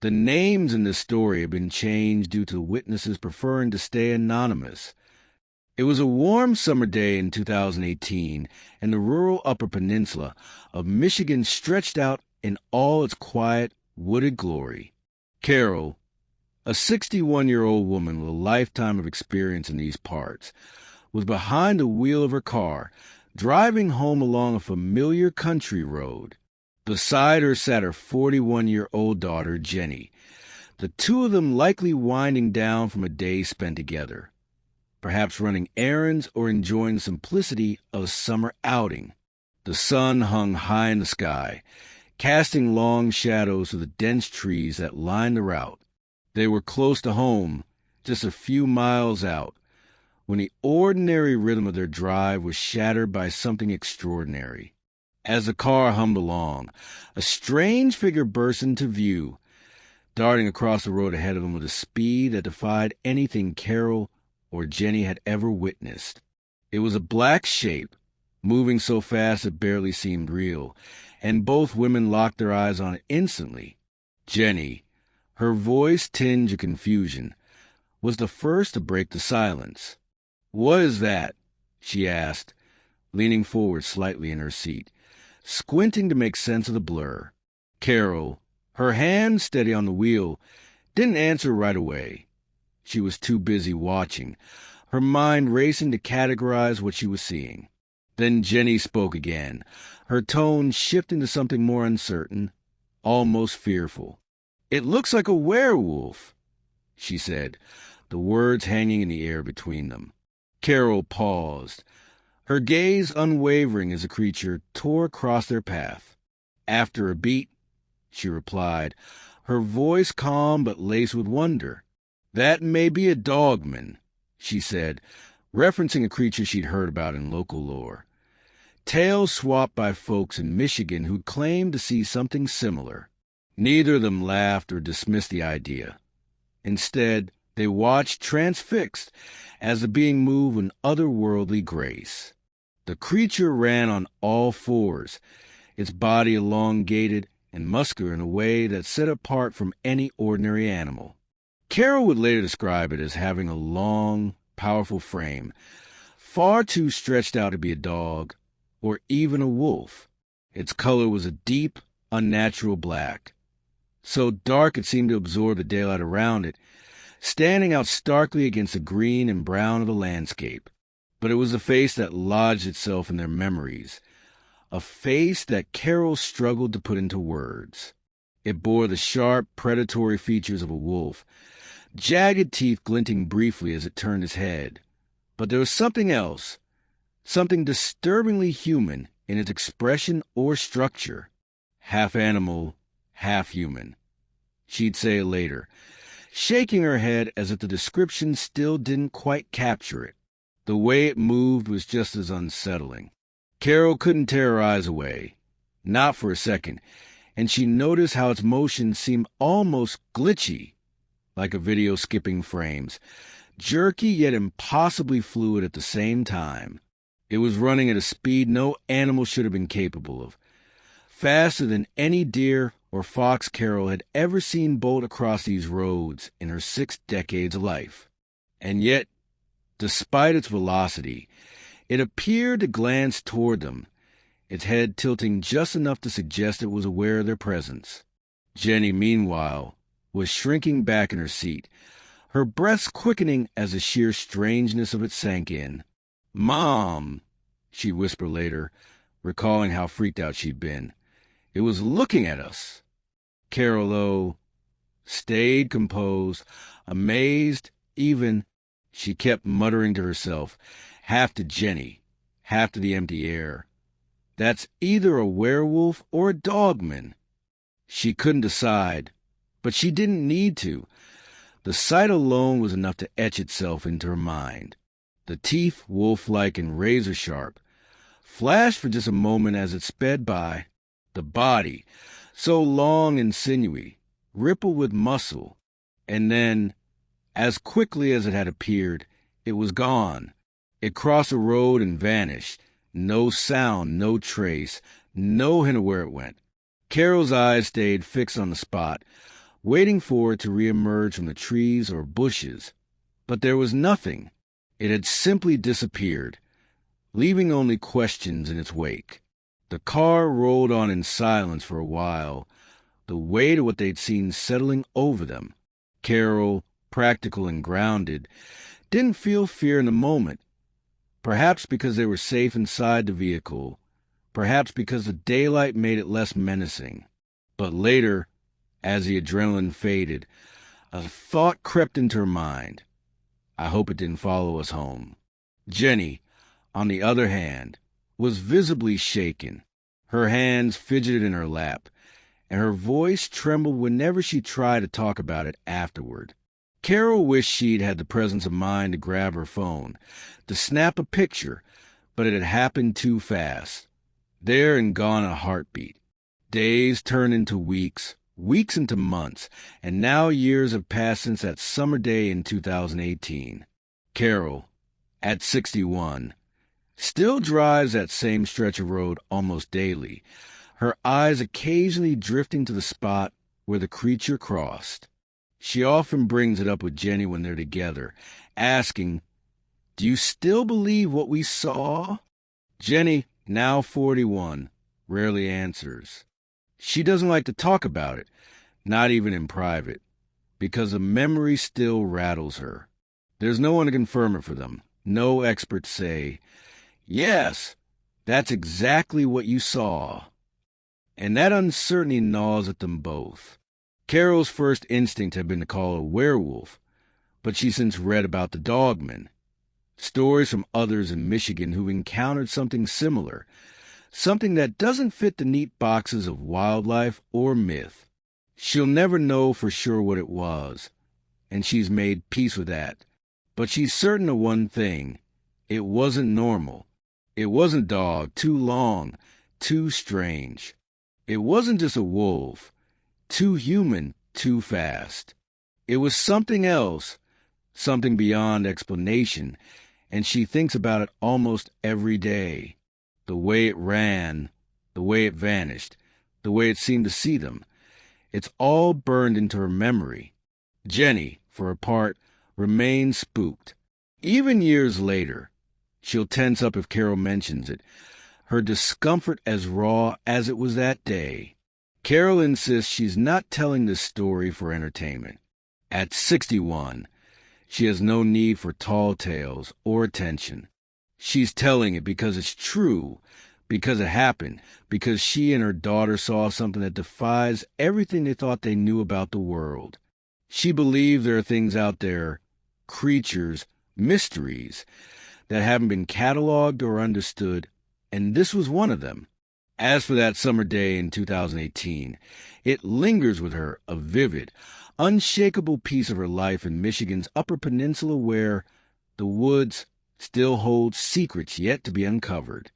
The names in this story have been changed due to witnesses preferring to stay anonymous. It was a warm summer day in 2018, and the rural Upper Peninsula of Michigan stretched out in all its quiet, wooded glory. Carol, a 61-year-old woman with a lifetime of experience in these parts, was behind the wheel of her car, driving home along a familiar country road. Beside her sat her 41-year-old daughter, Jenny, the two of them likely winding down from a day spent together, perhaps running errands or enjoying the simplicity of a summer outing. The sun hung high in the sky, casting long shadows through the dense trees that lined the route. They were close to home, just a few miles out, when the ordinary rhythm of their drive was shattered by something extraordinary. As the car hummed along, a strange figure burst into view, darting across the road ahead of them with a speed that defied anything Carol or Jenny had ever witnessed. It was a black shape, moving so fast it barely seemed real, and both women locked their eyes on it instantly. Jenny, her voice tinged with confusion, was the first to break the silence. "What is that?" she asked, leaning forward slightly in her seat, squinting to make sense of the blur. Carol, her hand steady on the wheel, didn't answer right away. She was too busy watching, her mind racing to categorize what she was seeing. Then Jenny spoke again, her tone shifting to something more uncertain, almost fearful. "It looks like a werewolf," she said, the words hanging in the air between them. Carol paused, her gaze unwavering as the creature tore across their path. After a beat, she replied, her voice calm but laced with wonder. "That may be a Dogman," she said, referencing a creature she'd heard about in local lore. Tales swapped by folks in Michigan who claimed to see something similar. Neither of them laughed or dismissed the idea. Instead, they watched transfixed as the being moved with otherworldly grace. The creature ran on all fours, its body elongated and muscular in a way that set it apart from any ordinary animal. Carol would later describe it as having a long, powerful frame, far too stretched out to be a dog or even a wolf. Its color was a deep, unnatural black, so dark it seemed to absorb the daylight around it, standing out starkly against the green and brown of the landscape. But it was a face that lodged itself in their memories, a face that Carol struggled to put into words. It bore the sharp, predatory features of a wolf, jagged teeth glinting briefly as it turned its head. But there was something else, something disturbingly human in its expression or structure. Half animal, half human, she'd say later, shaking her head as if the description still didn't quite capture it. The way it moved was just as unsettling. Carol couldn't tear her eyes away, not for a second, and she noticed how its motion seemed almost glitchy, like a video skipping frames, jerky yet impossibly fluid at the same time. It was running at a speed no animal should have been capable of, faster than any deer or fox Carol had ever seen bolt across these roads in her 6 decades of life. And yet, despite its velocity, it appeared to glance toward them, its head tilting just enough to suggest it was aware of their presence. Jenny, meanwhile, was shrinking back in her seat, her breaths quickening as the sheer strangeness of it sank in. "Mom," she'd whisper later, recalling how freaked out she'd been. "It was looking at us." Carol, though, stayed composed, amazed, even. She kept muttering to herself, half to Jenny, half to the empty air. "That's either a werewolf or a Dogman." She couldn't decide, but she didn't need to. The sight alone was enough to etch itself into her mind. The teeth, wolf-like and razor-sharp, flashed for just a moment as it sped by. The body, so long and sinewy, rippled with muscle, and then, as quickly as it had appeared, it was gone. It crossed the road and vanished. No sound, no trace, no hint of where it went. Carol's eyes stayed fixed on the spot, waiting for it to reemerge from the trees or bushes. But there was nothing. It had simply disappeared, leaving only questions in its wake. The car rolled on in silence for a while, the weight of what they'd seen settling over them. Carol, practical and grounded, didn't feel fear in the moment, perhaps because they were safe inside the vehicle, perhaps because the daylight made it less menacing. But later, as the adrenaline faded, a thought crept into her mind. I hope it didn't follow us home. Jenny, on the other hand, was visibly shaken. Her hands fidgeted in her lap, and her voice trembled whenever she tried to talk about it afterward. Carol wished she'd had the presence of mind to grab her phone, to snap a picture, but it had happened too fast. There and gone in a heartbeat. Days turned into weeks, weeks into months, and now years have passed since that summer day in 2018. Carol, at 61, still drives that same stretch of road almost daily, her eyes occasionally drifting to the spot where the creature crossed. She often brings it up with Jenny when they're together, asking, "Do you still believe what we saw?" Jenny, now 41, rarely answers. She doesn't like to talk about it, not even in private, because the memory still rattles her. There's no one to confirm it for them. No experts say, "Yes, that's exactly what you saw." And that uncertainty gnaws at them both. Carol's first instinct had been to call it a werewolf, but she's since read about the Dogman. Stories from others in Michigan who've encountered something similar, something that doesn't fit the neat boxes of wildlife or myth. She'll never know for sure what it was, and she's made peace with that. But she's certain of one thing. It wasn't normal. It wasn't a dog, too long, too strange. It wasn't just a wolf, too human, too fast. It was something else, something beyond explanation, and she thinks about it almost every day. The way it ran, the way it vanished, the way it seemed to see them. It's all burned into her memory. Jenny, for her part, remains spooked. Even years later, she'll tense up if Carol mentions it, her discomfort as raw as it was that day. Carol insists she's not telling this story for entertainment. At 61, she has no need for tall tales or attention. She's telling it because it's true, because it happened, because she and her daughter saw something that defies everything they thought they knew about the world. She believes there are things out there, creatures, mysteries, that haven't been cataloged or understood, and this was one of them. As for that summer day in 2018, it lingers with her, a vivid, unshakable piece of her life in Michigan's Upper Peninsula where the woods still hold secrets yet to be uncovered.